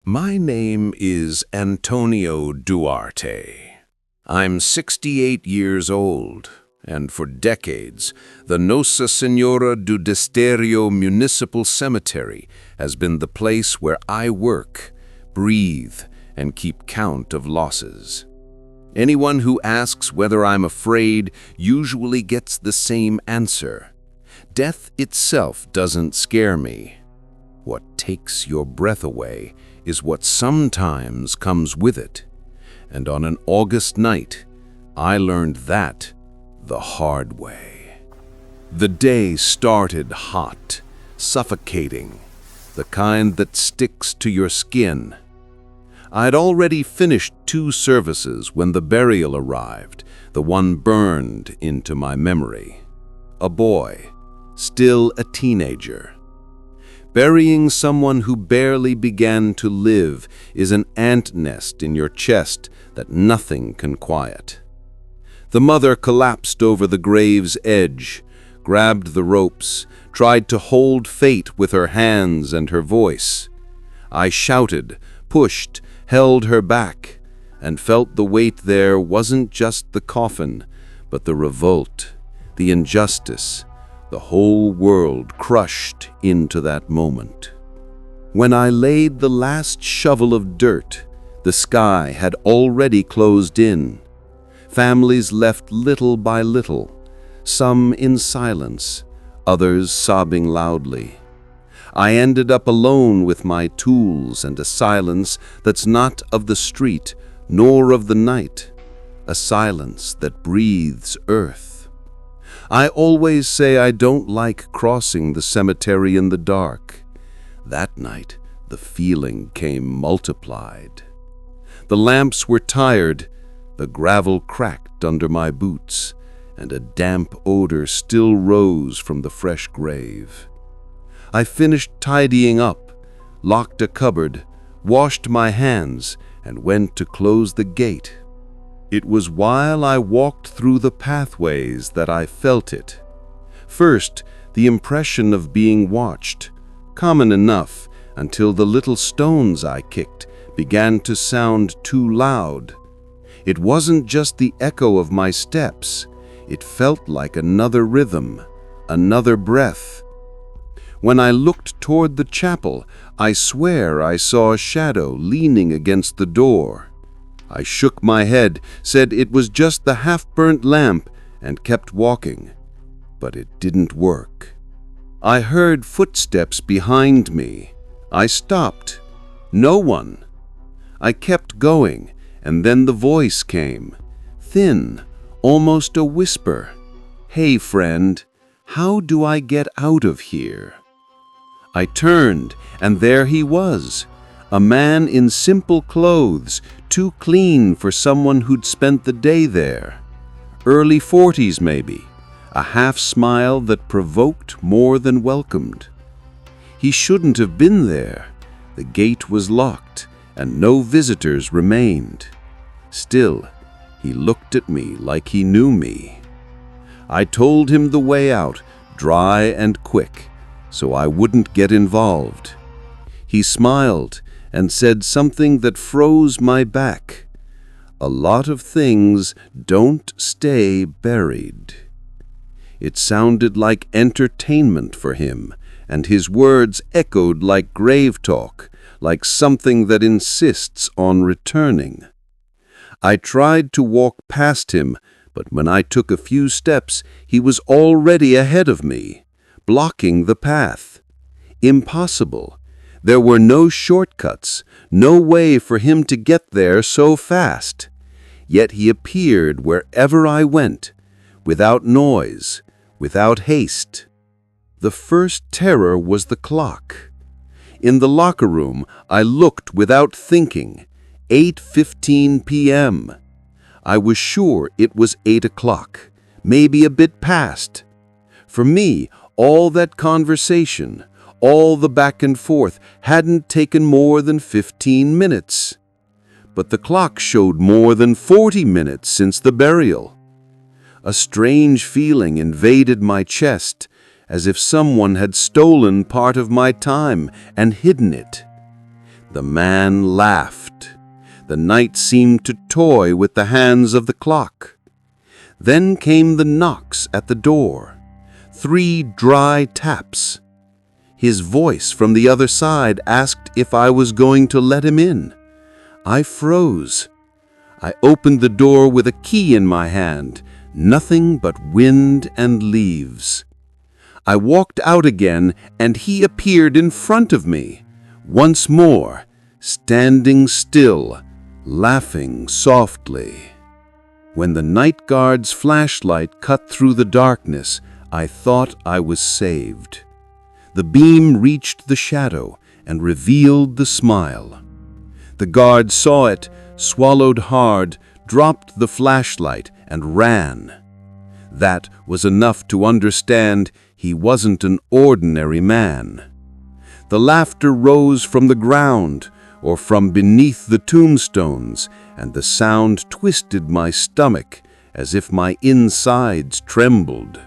My name is Antonio Duarte. I'm 68 years old, and for decades, the Nossa Senhora do Desterro Municipal Cemetery has been the place where I work, breathe, and keep count of losses. Anyone who asks whether I'm afraid usually gets the same answer. Death itself doesn't scare me. What takes your breath away is what sometimes comes with it. And on an August night, I learned that the hard way. The day started hot, suffocating, the kind that sticks to your skin. I'd already finished 2 services when the burial arrived, the one burned into my memory. A boy, still a teenager. Burying someone who barely began to live is an ant nest in your chest that nothing can quiet. The mother collapsed over the grave's edge, grabbed the ropes, tried to hold fate with her hands and her voice. I shouted, pushed, held her back, and felt the weight there wasn't just the coffin, but the revolt, the injustice, the whole world crushed into that moment. When I laid the last shovel of dirt, the sky had already closed in. Families left little by little, some in silence, others sobbing loudly. I ended up alone with my tools and a silence that's not of the street nor of the night, a silence that breathes earth. I always say I don't like crossing the cemetery in the dark. That night, the feeling came multiplied. The lamps were tired, the gravel cracked under my boots, and a damp odor still rose from the fresh grave. I finished tidying up, locked a cupboard, washed my hands, and went to close the gate. It was while I walked through the pathways that I felt it. First, the impression of being watched, common enough until the little stones I kicked began to sound too loud. It wasn't just the echo of my steps. It felt like another rhythm, another breath. When I looked toward the chapel, I swear I saw a shadow leaning against the door. I shook my head, said it was just the half-burnt lamp, and kept walking. But it didn't work. I heard footsteps behind me. I stopped. No one. I kept going, and then the voice came. Thin, almost a whisper. "Hey, friend, how do I get out of here?" I turned, and there he was. A man in simple clothes, too clean for someone who'd spent the day there. Early 40s maybe, a half-smile that provoked more than welcomed. He shouldn't have been there. The gate was locked, and no visitors remained. Still, he looked at me like he knew me. I told him the way out, dry and quick, so I wouldn't get involved. He smiled and said something that froze my back. A lot of things don't stay buried. It sounded like entertainment for him, and his words echoed like grave talk, like something that insists on returning. I tried to walk past him, but when I took a few steps, he was already ahead of me, blocking the path. Impossible. There were no shortcuts, no way for him to get there so fast. Yet he appeared wherever I went, without noise, without haste. The first terror was the clock. In the locker room, I looked without thinking. 8:15 p.m. I was sure it was 8 o'clock, maybe a bit past. For me, all that conversation, all the back and forth hadn't taken more than 15 minutes. But the clock showed more than 40 minutes since the burial. A strange feeling invaded my chest, as if someone had stolen part of my time and hidden it. The man laughed. The night seemed to toy with the hands of the clock. Then came the knocks at the door. 3 dry taps. His voice from the other side asked if I was going to let him in. I froze. I opened the door with a key in my hand. Nothing but wind and leaves. I walked out again, and he appeared in front of me. Once more, standing still, laughing softly. When the night guard's flashlight cut through the darkness, I thought I was saved. The beam reached the shadow and revealed the smile. The guard saw it, swallowed hard, dropped the flashlight, and ran. That was enough to understand he wasn't an ordinary man. The laughter rose from the ground or from beneath the tombstones, and the sound twisted my stomach as if my insides trembled.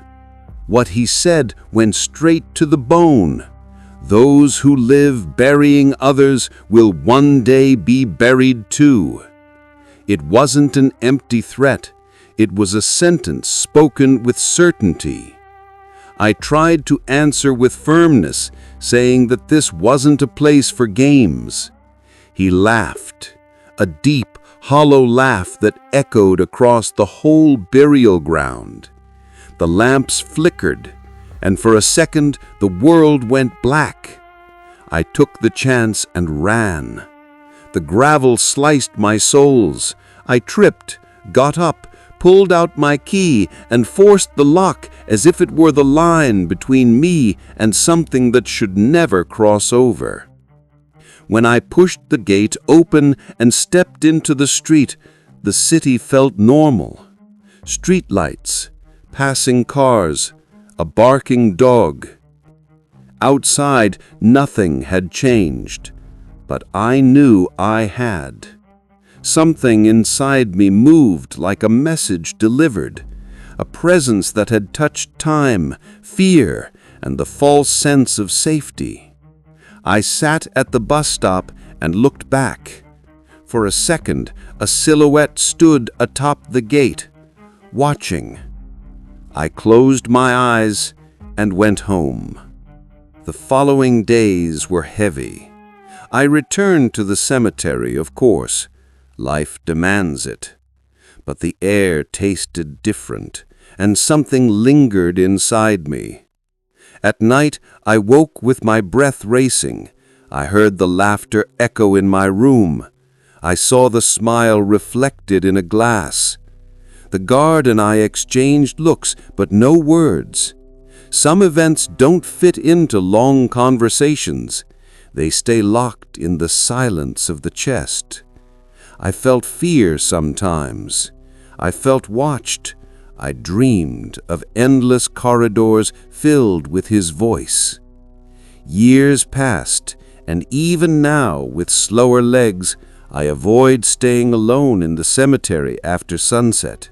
What he said went straight to the bone. Those who live burying others will one day be buried too. It wasn't an empty threat. It was a sentence spoken with certainty. I tried to answer with firmness, saying that this wasn't a place for games. He laughed, a deep, hollow laugh that echoed across the whole burial ground. The lamps flickered, and for a second the world went black. I took the chance and ran. The gravel sliced my soles. I tripped, got up, pulled out my key, and forced the lock as if it were the line between me and something that should never cross over. When I pushed the gate open and stepped into the street, the city felt normal. Streetlights, passing cars, a barking dog. Outside, nothing had changed, but I knew I had. Something inside me moved like a message delivered, a presence that had touched time, fear, and the false sense of safety. I sat at the bus stop and looked back. For a second, a silhouette stood atop the gate, watching. I closed my eyes and went home. The following days were heavy. I returned to the cemetery, of course. Life demands it. But the air tasted different, and something lingered inside me. At night, I woke with my breath racing. I heard the laughter echo in my room. I saw the smile reflected in a glass. The guard and I exchanged looks, but no words. Some events don't fit into long conversations. They stay locked in the silence of the chest. I felt fear sometimes. I felt watched. I dreamed of endless corridors filled with his voice. Years passed, and even now, with slower legs, I avoid staying alone in the cemetery after sunset.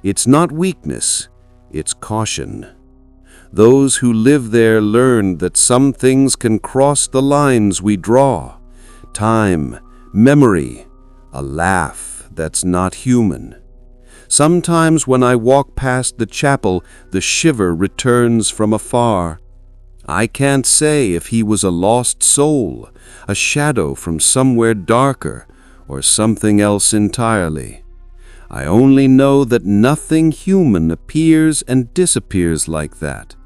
It's not weakness, it's caution. Those who live there learned that some things can cross the lines we draw. Time, memory, a laugh that's not human. Sometimes when I walk past the chapel, the shiver returns from afar. I can't say if he was a lost soul, a shadow from somewhere darker, or something else entirely. I only know that nothing human appears and disappears like that.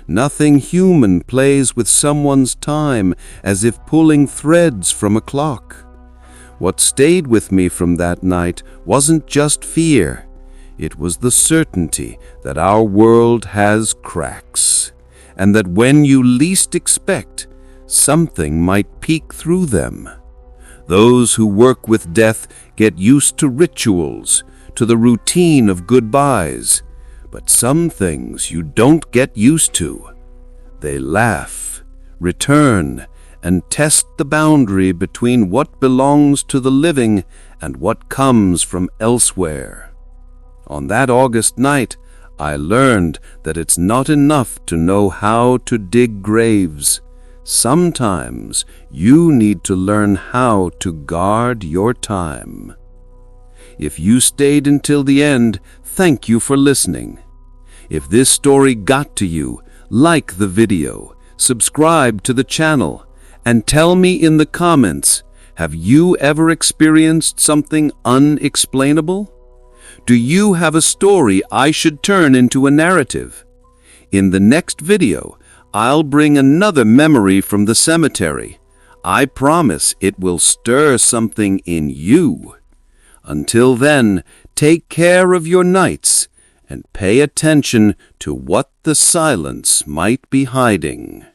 Nothing human plays with someone's time as if pulling threads from a clock. What stayed with me from that night wasn't just fear. It was the certainty that our world has cracks, and that when you least expect, something might peek through them. Those who work with death get used to rituals, to the routine of goodbyes, but some things you don't get used to. They laugh, return, and test the boundary between what belongs to the living and what comes from elsewhere. On that August night, I learned that it's not enough to know how to dig graves. Sometimes you need to learn how to guard your time. If you stayed until the end, thank you for listening. If this story got to you, like the video, subscribe to the channel, and tell me in the comments, have you ever experienced something unexplainable? Do you have a story I should turn into a narrative? In the next video, I'll bring another memory from the cemetery. I promise it will stir something in you. Until then, take care of your nights and pay attention to what the silence might be hiding.